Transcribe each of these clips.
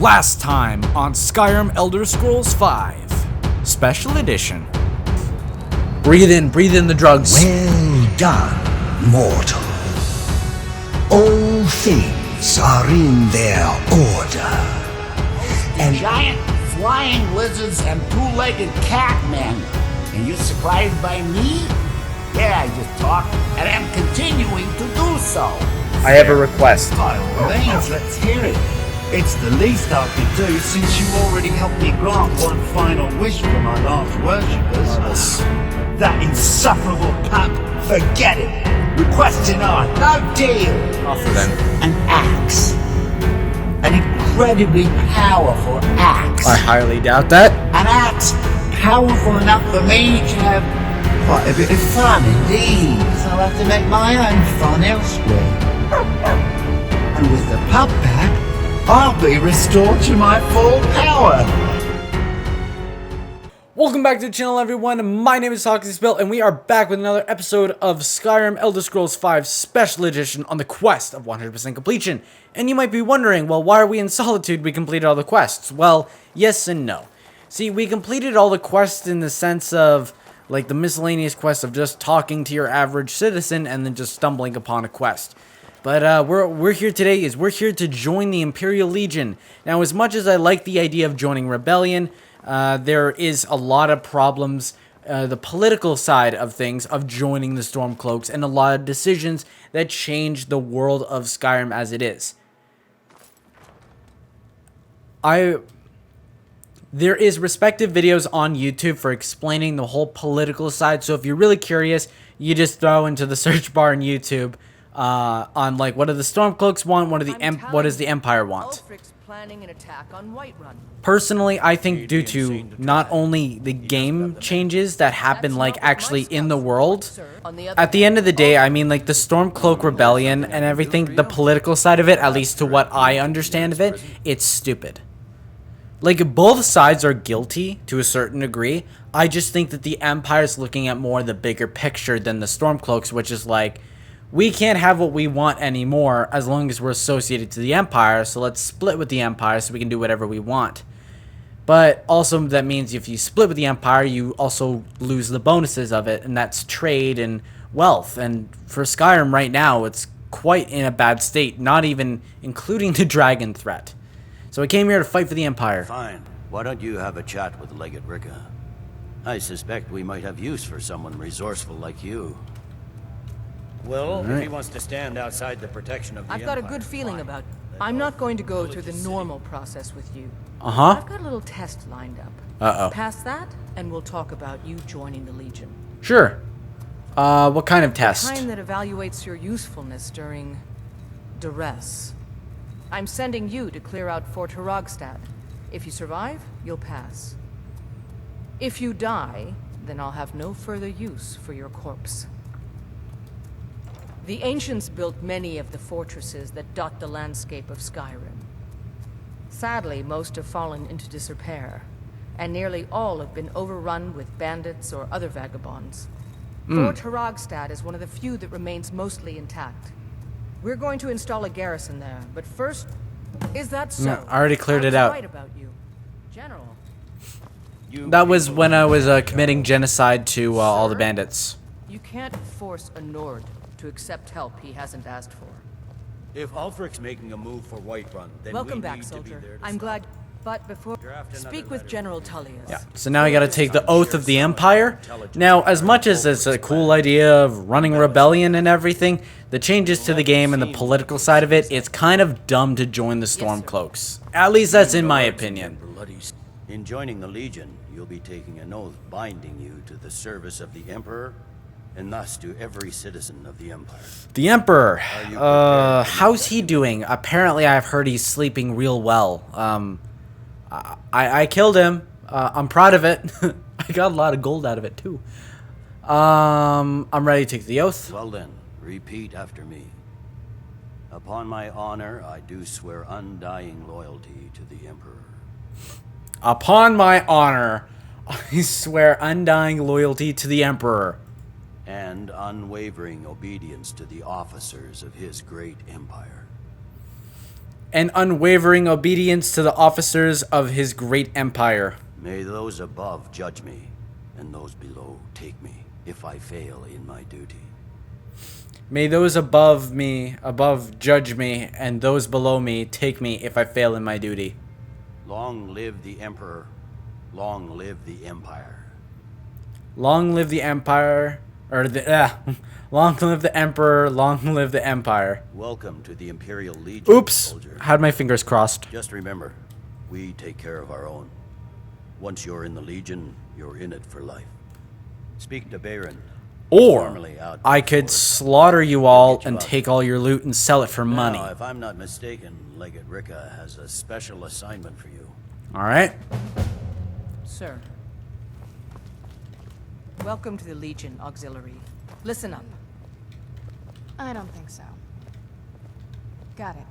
Last time on Skyrim Elder Scrolls V, Special Edition. Breathe in the drugs. Well done, mortal. All things are in their order. And giant flying lizards and two-legged cat men. And you surprised by me? Yeah, I just talked, and I'm continuing to do so. I have a request. Thanks, let's hear it. It's the least I could do since you already helped me grant one final wish for my last worshippers. That insufferable pup, forget it. Request denied, no deal. Offer then. An axe. An incredibly powerful axe. I highly doubt that. An axe powerful enough for me to have quite a bit of fun indeed. So I'll have to make my own fun elsewhere. And with the pup back, I'll be restored to my full power. Welcome back to the channel, everyone. My name is HoxySpill, and we are back with another episode of Skyrim Elder Scrolls V Special Edition on the quest of 100% completion. And you might be wondering, well, why are we in Solitude? We completed all the quests. Well, yes and no. See, we completed all the quests in the sense of, like, the miscellaneous quest of just talking to your average citizen and then just stumbling upon a quest. But we're here today we're here to join the Imperial Legion. Now, as much as I like the idea of joining Rebellion, there is a lot of problems, the political side of things, of joining the Stormcloaks, and a lot of decisions that change the world of Skyrim as it is. There is respective videos on YouTube for explaining the whole political side, so if you're really curious, you just throw into the search bar on YouTube on, like, what do the Stormcloaks want, what does the Empire want. Planning an attack on Whiterun. Personally, I think due to not only the game changes that happen, like, actually in the world, at the end of the day, I mean, like, the Stormcloak Rebellion and everything, the political side of it, at least to what I understand of it, it's stupid. Like, both sides are guilty to a certain degree. I just think that the Empire's looking at more the bigger picture than the Stormcloaks, which is like, we can't have what we want anymore as long as we're associated to the Empire, so let's split with the Empire so we can do whatever we want. But also that means if you split with the Empire, you also lose the bonuses of it, and that's trade and wealth. And for Skyrim right now, it's quite in a bad state, not even including the dragon threat. So I came here to fight for the Empire. Fine. Why don't you have a chat with Legate Ricka? I suspect we might have use for someone resourceful like you. Well, if he wants to stand outside the protection of the I've got a Empire, good feeling fine. about. I'm not going to go through the normal process with you. Uh-huh. I've got a little test lined up. Uh-oh. Pass that, and we'll talk about you joining the Legion. Sure. What kind of test? The kind that evaluates your usefulness during duress. I'm sending you to clear out Fort Herogstad. If you survive, you'll pass. If you die, then I'll have no further use for your corpse. The ancients built many of the fortresses that dot the landscape of Skyrim. Sadly, most have fallen into disrepair, and nearly all have been overrun with bandits or other vagabonds. Fort Herogstad is one of the few that remains mostly intact. We're going to install a garrison there, but first, is that so? No, I already cleared it I out. was right about you, General. That was when I was committing genocide to all the bandits. You can't force a Nord to accept help he hasn't asked for. If Ulfric's making a move for Whiterun, then Welcome we back, need to be soldier. there to I'm stop glad, but before Draft another speak with letter. General Tullius. Yeah. So now I gotta take the Oath of the Empire. Now, as much as it's a cool idea of running rebellion and everything, the changes to the game and the political side of it, it's kind of dumb to join the Stormcloaks. At least that's in my opinion. In joining the Legion, you'll be taking an oath binding you to the service of the Emperor, and thus to every citizen of the Empire. The Emperor, how's he doing? Apparently I've heard he's sleeping real well. I killed him. I'm proud of it. I got a lot of gold out of it too. I'm ready to take the oath. Well then, repeat after me. Upon my honor, I do swear undying loyalty to the Emperor. Upon my honor, I swear undying loyalty to the Emperor. And unwavering obedience to the officers of his great empire. and unwavering obedience to the officers of his great empire. May those above judge me, and those below take me, if I fail in my duty. May those above judge me, and those below me take me if I fail in my duty. Long live the Emperor, long live the Empire. Long live the Empire, or long live the Emperor, long live the Empire. Welcome to the Imperial Legion, Oops, soldier. had my fingers crossed. Just remember, we take care of our own. Once you're in the Legion, you're in it for life. Speak to Baron. Or I could slaughter you all and take all your loot and sell it for money. Now, if I'm not mistaken, Legate Ricca has a special assignment for you. Alright. Sir. Welcome to the Legion Auxiliary. Listen up. I don't think so. Got it.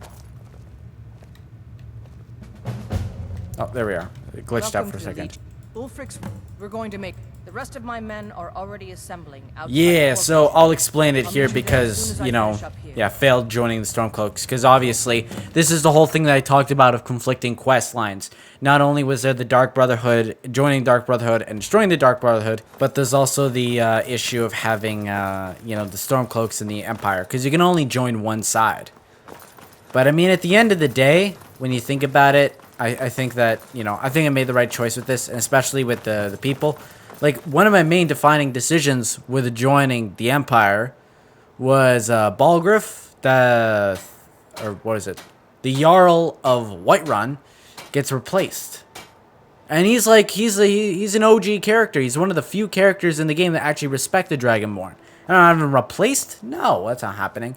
Oh, there we are. It glitched out for a second. Ulfric's, we're going to make... The rest of my men are already assembling outside. Yeah, so I'll explain it here meet you there as soon because, as I you know, finish up here. yeah, failed joining the Stormcloaks. Because obviously, this is the whole thing that I talked about of conflicting quest lines. Not only was there the Dark Brotherhood, joining Dark Brotherhood and destroying the Dark Brotherhood, but there's also the issue of having, you know, the Stormcloaks and the Empire. Because you can only join one side. But I mean, at the end of the day, when you think about it, I think that, you know, I think I made the right choice with this, and especially with the people. Like, one of my main defining decisions with joining the Empire was Balgriff, or what is it? The Jarl of Whiterun gets replaced. And he's like, he's an OG character. He's one of the few characters in the game that actually respect the Dragonborn. I don't have him replaced? No, that's not happening.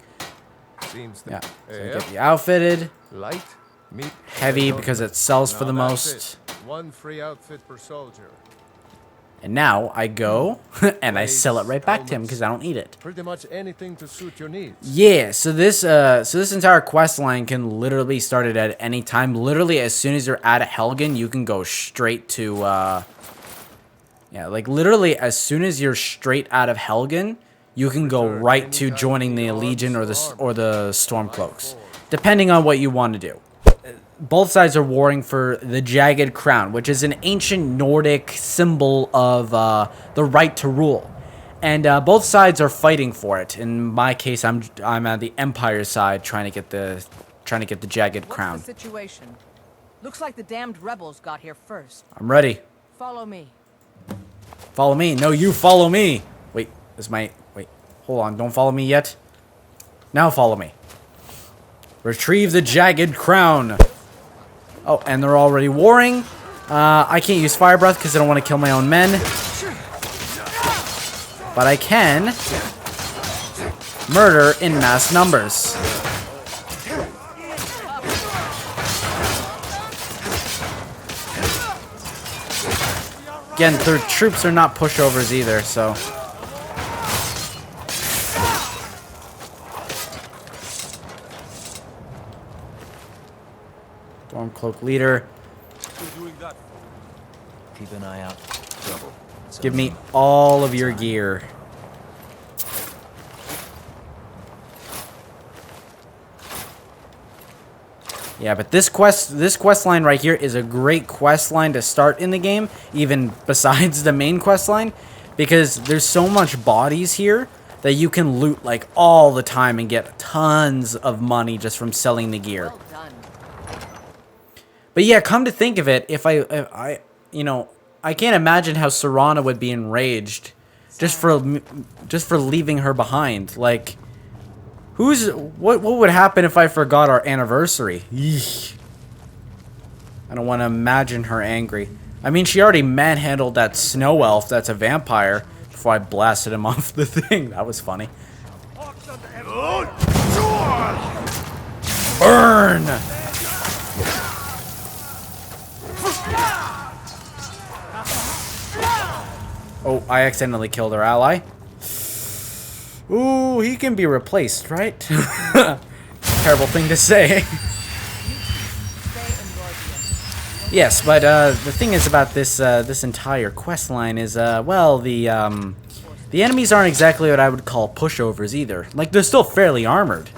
Seems Yeah, so I get you outfitted. light, meat, Heavy because it sells for the most. One free outfit per soldier. And now I go and I sell it right back to him because I don't need it. Pretty much anything to suit your needs. Yeah, so this entire quest line can literally be started at any time. Literally, as soon as you're out of Helgen, you can go straight to yeah, like literally as soon as you're straight out of Helgen, you can go right to joining the Legion or the Stormcloaks, depending on what you want to do. Both sides are warring for the Jagged Crown, which is an ancient Nordic symbol of the right to rule, and both sides are fighting for it. In my case, I'm at the Empire side, trying to get the Jagged Crown. What's the situation? Looks like the damned rebels got here first. I'm ready. Follow me. Follow me. No, you follow me. Wait, wait. Hold on. Don't follow me yet. Now follow me. Retrieve the Jagged Crown. Oh, and they're already warring. I can't use Fire Breath because I don't want to kill my own men. But I can murder in mass numbers. Again, their troops are not pushovers either, so... Stormcloak leader. Keep an eye out. Trouble. Give me all of your gear. Yeah, but this quest line right here is a great quest line to start in the game, even besides the main quest line, because there's so much bodies here that you can loot like all the time and get tons of money just from selling the gear. Well done. But yeah, come to think of it, if I you know, I can't imagine how Serana would be enraged just for leaving her behind. Like, what would happen if I forgot our anniversary? Eesh. I don't want to imagine her angry. I mean, she already manhandled that snow elf that's a vampire before I blasted him off the thing. That was funny. Burn! Oh, I accidentally killed our ally. Ooh, he can be replaced, right? Terrible thing to say. Yes, but the thing is about this this entire quest line is well, the enemies aren't exactly what I would call pushovers either. Like, they're still fairly armored,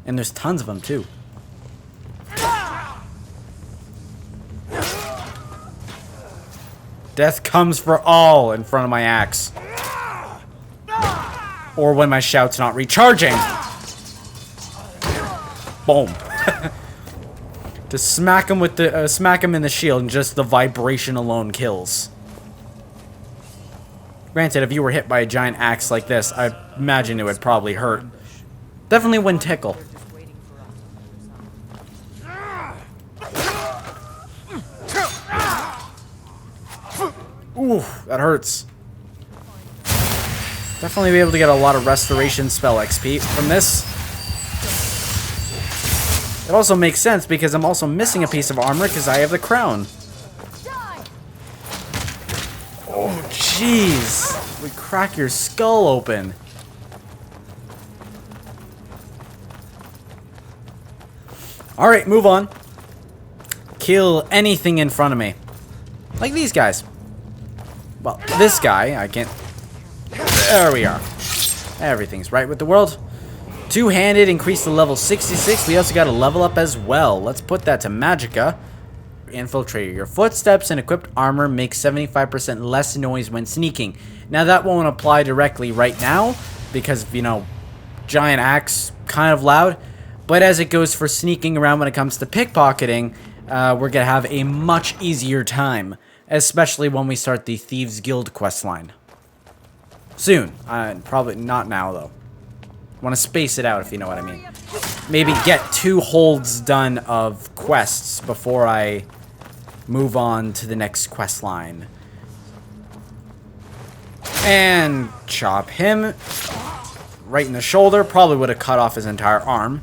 and there's tons of them too. Death comes for all in front of my axe. Or when my shout's not recharging. Boom. To smack him with the smack him in the shield, and just the vibration alone kills. Granted, if you were hit by a giant axe like this, I imagine it would probably hurt. Definitely wouldn't tickle. Ooh, that hurts. Definitely be able to get a lot of restoration spell XP from this. It also makes sense because I'm also missing a piece of armor because I have the crown. Oh, jeez. We crack your skull open. Alright, move on. Kill anything in front of me. Like these guys. Well, this guy, I can't... There we are. Everything's right with the world. Two-handed, increase to level 66. We also got a level up as well. Let's put that to Magicka. Infiltrator. Your footsteps and equipped armor make 75% less noise when sneaking. Now, that won't apply directly right now because, you know, giant axe, kind of loud. But as it goes for sneaking around when it comes to pickpocketing, we're going to have a much easier time. Especially when we start the Thieves Guild questline. Soon. Probably not now, though. Want to space it out, if you know what I mean. Maybe get 2 holds done of quests before I move on to the next quest line. And chop him right in the shoulder. Probably would have cut off his entire arm.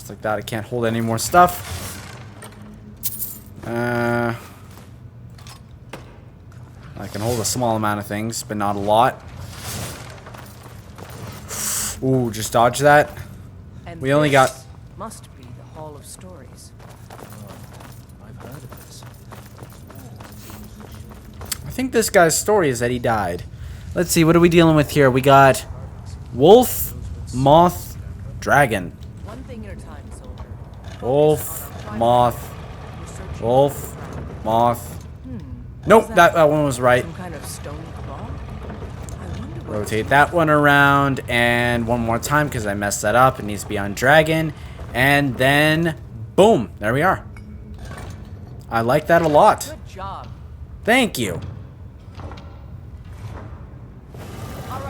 Like that, I can't hold any more stuff. I can hold a small amount of things, but not a lot. Ooh, just dodge that. And We only got... Must be the Hall of Stories. I've heard of this. I think this guy's story is that he died. Let's see, what are we dealing with here? We got wolf, moth, dragon. One thing at a time, soldier. Wolf, moth, wolf, moth. Nope, that one was right. Some kind of stone claw? I wonder what Rotate that one around, and one more time because I messed that up. It needs to be on dragon. And then, boom, there we are. I like that a lot. Good job. Thank you.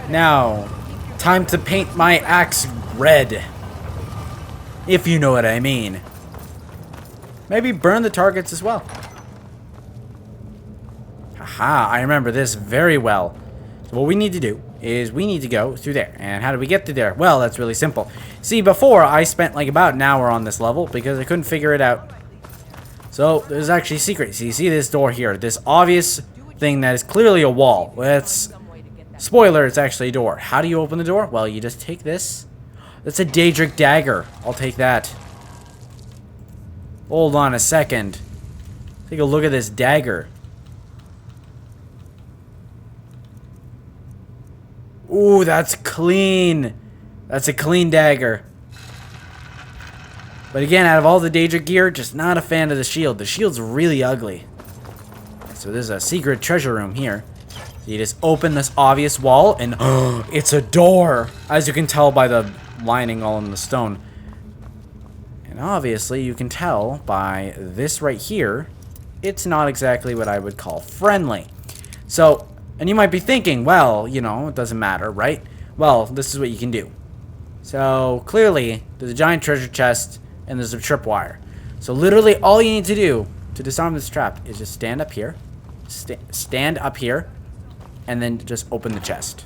Now, time to paint my axe red. If you know what I mean. Maybe burn the targets as well. Haha, I remember this very well. So what we need to do is we need to go through there. And how do we get through there? Well, that's really simple. See, before I spent like about an hour on this level because I couldn't figure it out. So there's actually a secret. So you see this door here, this obvious thing that is clearly a wall. It's spoiler, it's actually a door. How do you open the door? Well, you just take this. That's a Daedric dagger. I'll take that. Hold on a second. Take a look at this dagger. Ooh, that's clean. That's a clean dagger. But again, out of all the Daedric gear, just not a fan of the shield. The shield's really ugly. So there's a secret treasure room here. So you just open this obvious wall, and it's a door. As you can tell by the lining all in the stone. And obviously, you can tell by this right here, it's not exactly what I would call friendly. So, and you might be thinking, well, you know, it doesn't matter, right? Well, this is what you can do. So, clearly, there's a giant treasure chest, and there's a tripwire. So, literally, all you need to do to disarm this trap is just stand up here, stand up here, and then just open the chest.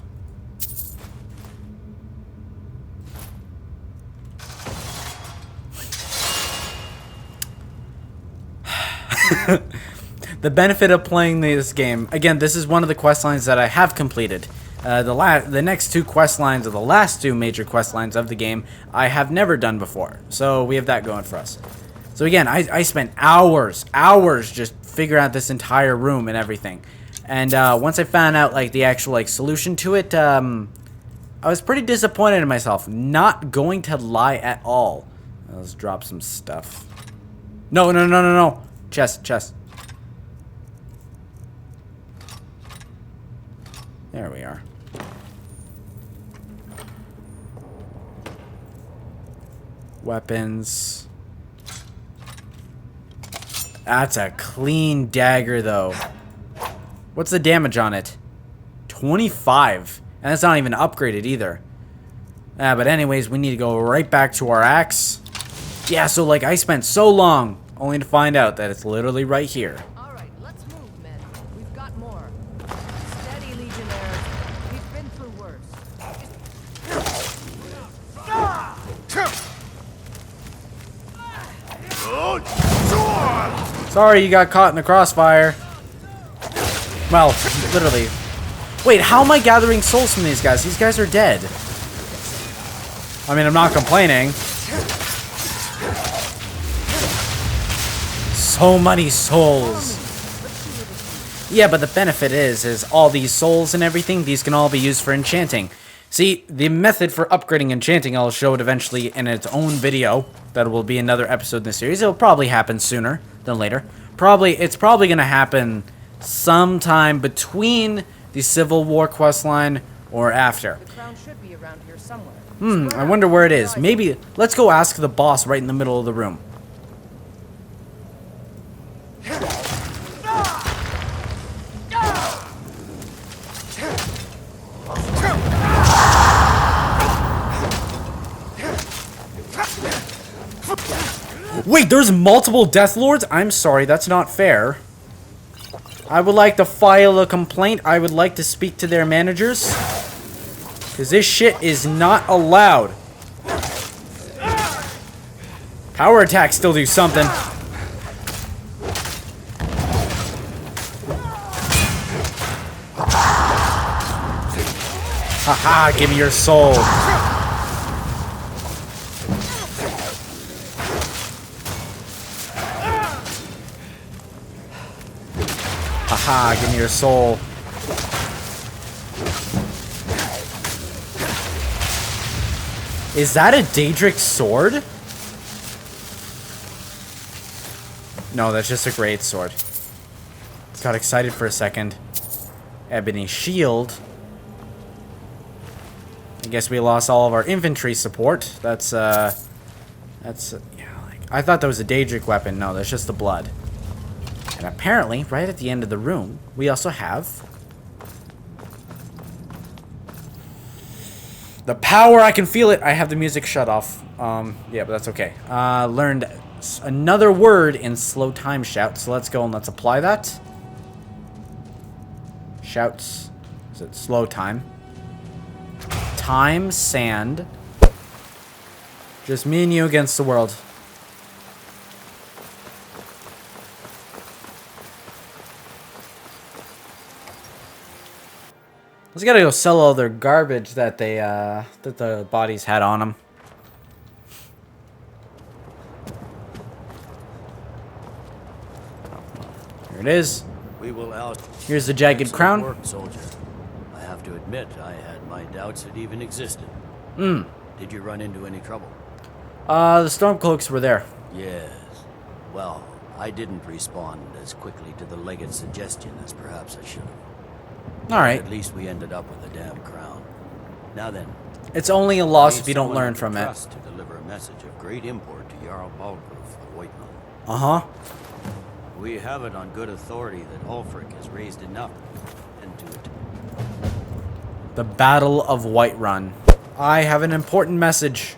The benefit of playing this game, again, this is one of the quest lines that I have completed. The next 2 quest lines, or the last 2 major quest lines of the game, I have never done before. So we have that going for us. So again, I spent hours just figuring out this entire room and everything. And once I found out like the actual like solution to it, I was pretty disappointed in myself. Not going to lie at all. Let's drop some stuff. No, no, no, no, no. Chest, chest. There we are. Weapons. That's a clean dagger, though. What's the damage on it? 25. And that's not even upgraded either. But anyways, we need to go right back to our axe. Yeah, so like I spent so long only to find out that it's literally right here. All right, let's move, men. We've got more. Steady, Legionnaires. We've been through worse. Sorry you got caught in the crossfire. Well, literally. Wait, how am I gathering souls from these guys? These guys are dead. I mean, I'm not complaining. So many souls. Yeah, but the benefit is all these souls and everything, these can all be used for enchanting. See, the method for upgrading enchanting, I'll show it eventually in its own video. That will be another episode in the series. It'll probably happen sooner than later. It's probably going to happen sometime between the Civil War questline or after. The crown should be around here somewhere. I wonder where it is. Maybe, let's go ask the boss right in the middle of the room. Wait, there's multiple Death Lords? I'm sorry, that's not fair. I would like to file a complaint. I would like to speak to their managers. Because this shit is not allowed. Power attacks still do something. Haha, give me your soul. Haha, give me your soul. Is that a Daedric sword? No, that's just a great sword. Got excited for a second. Ebony shield. I guess we lost all of our infantry support. That's yeah, like, I thought that was a Daedric weapon. No, that's just the blood. And apparently, right at the end of the room, we also have the power. I can feel it. I have the music shut off. Yeah, but that's okay. Learned another word in slow time shout. So let's go and let's apply that. Shouts. Is it slow time? Time, sand. Just me and you against the world. Just gotta go sell all their garbage that they that the bodies had on them. Here it is. We will out. Here's the jagged Excellent crown. work, soldier. I have to admit, I had my doubts it even existed. Did you run into any trouble? The storm cloaks were there. Yes. Well, I didn't respond as quickly to the legate's suggestion as perhaps I should have. All right. At least we ended up with a damn crown. Now then. It's only a loss if you don't learn from it. To deliver a message of great import to Jarl Balgrove of Whiterun. Uh-huh. We have it on good authority that Ulfric has raised enough into it. The Battle of Whiterun. I have an important message.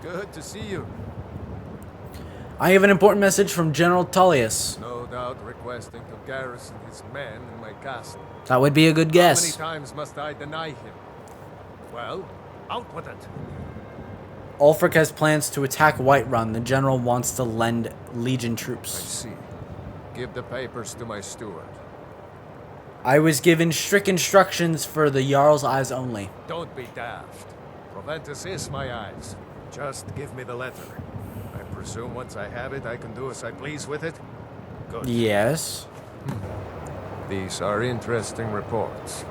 Good to see you. I have an important message from General Tullius. No doubt requesting to garrison his men in my castle. That would be a good How guess. many times must I deny him? Well, out with it. Ulfric has plans to attack Whiterun. The general wants to lend Legion I troops. see. Give the papers to my steward. I was given strict instructions for the Jarl's eyes only. Don't be daft. Proventus is my eyes. Just give me the letter. I presume once I have it, I can do as I please with it? Good. Yes. These are interesting reports.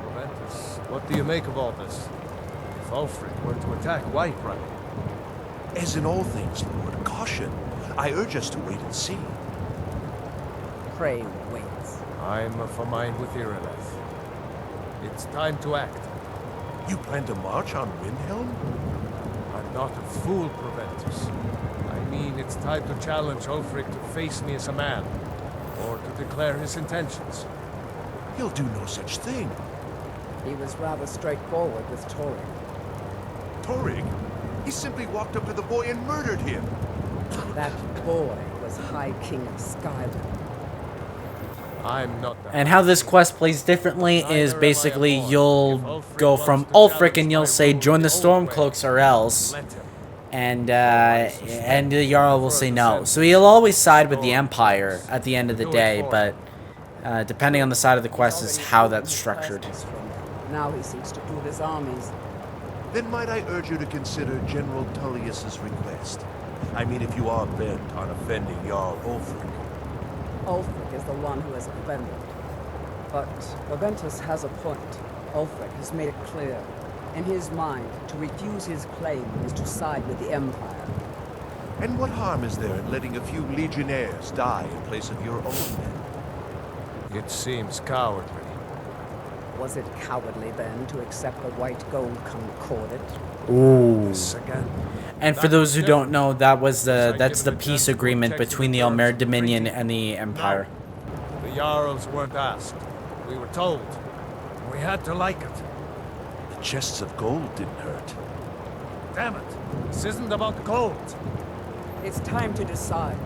Proventus, what do you make of all this? If Ulfric were to attack Whiterun, As in all things, Lord, caution. I urge us to wait and see. Pray wait. I'm of a mind with Irileth. It's time to act. You plan to march on Windhelm? I'm not a fool, Proventus. I mean, it's time to challenge Ulfric to face me as a man, or to declare his intentions. He'll do no such thing. He was rather straightforward with Torin. Torig? He simply walked up to the boy and murdered him. That boy was High King of Skyrim. I'm not the And how this quest plays differently is basically you'll go from Ulfric and you'll say join the Stormcloaks or else, Let him. and the Jarl will say no. So he'll always side with the Empire at the end of the day, but depending on the side of the quest is how that's structured. Now he seeks to pool his armies. Then might I urge you to consider General Tullius's request? I mean, if you are bent on offending Jarl Ulfric. Ulfric is the one who has offended. But Proventus has a point. Ulfric has made it clear. In his mind, to refuse his claim is to side with the Empire. And what harm is there in letting a few legionnaires die in place of your own men? It seems cowardly. Was it cowardly then to accept the white gold concordat? Ooh. This again. And for those who don't know, that's the peace agreement between the Elmer Dominion and the Empire. The Jarls weren't asked. We were told. We had to like it. The chests of gold didn't hurt. Damn it. This isn't about the gold. It's time to decide.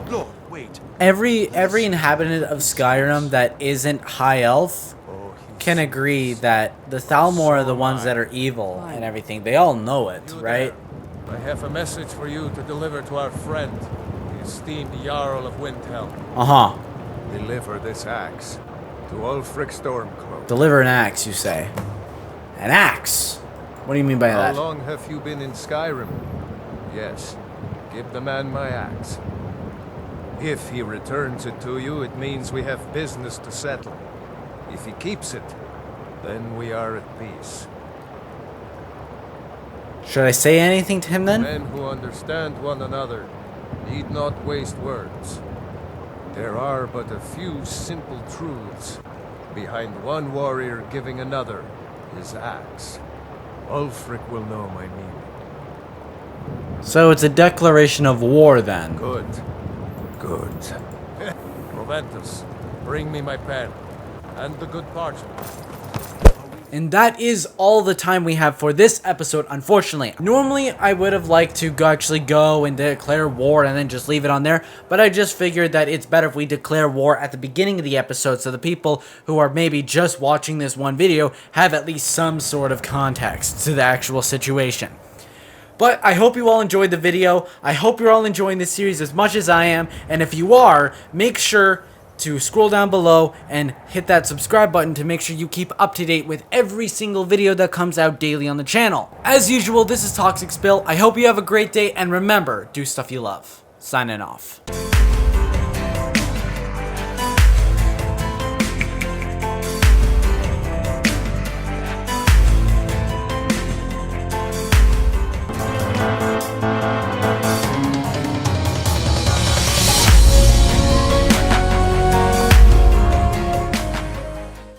Lord, wait. Every inhabitant of Skyrim that isn't High Elf can agree that the Thalmor are the ones that are evil and everything. They all know it, right? I have a message for you to deliver to our friend, the esteemed Jarl of Windhelm. Uh-huh. Deliver this axe to Ulfric Stormcloak. Deliver an axe, you say. An axe? What do you mean by How that? long have you been in Skyrim? Yes. Give the man my axe. If he returns it to you, it means we have business to settle. If he keeps it, then we are at peace. Should I say anything to him then? Men who understand one another need not waste words. There are but a few simple truths behind one warrior giving another his axe. Ulfric will know my meaning. So it's a declaration of war then. Good. Good. Proventus, bring me my pen and the good parchment. And that is all the time we have for this episode, unfortunately. Normally, I would have liked to actually go and declare war and then just leave it on there, but I just figured that it's better if we declare war at the beginning of the episode so the people who are maybe just watching this one video have at least some sort of context to the actual situation. But I hope you all enjoyed the video. I hope you're all enjoying this series as much as I am, and if you are, make sure to scroll down below and hit that subscribe button to make sure you keep up to date with every single video that comes out daily on the channel. As usual, this is Toxic Spill. I hope you have a great day, and remember, do stuff you love. Signing off.